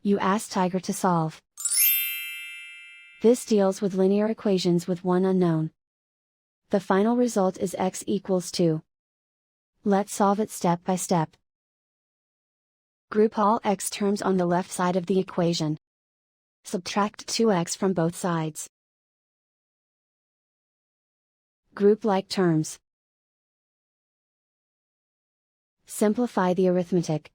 You ask Tiger to solve. This deals with linear equations with one unknown. The final result is x equals 2. Let's solve it step by step. Group all x terms on the left side of the equation. Subtract 2x from both sides. Group like terms. Simplify the arithmetic.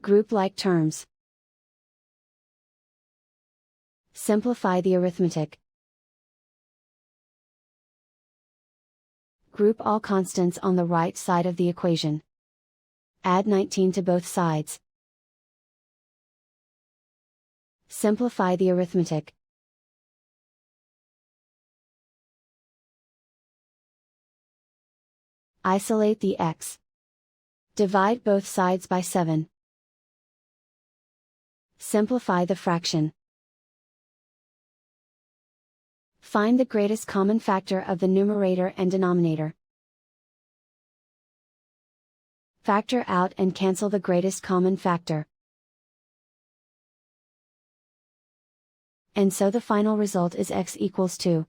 Group like terms. Simplify the arithmetic. Group all constants on the right side of the equation. Add 19 to both sides. Simplify the arithmetic. Isolate the x. Divide both sides by 7. Simplify the fraction. Find the greatest common factor of the numerator and denominator. Factor out and cancel the greatest common factor. And so the final result is x equals 2.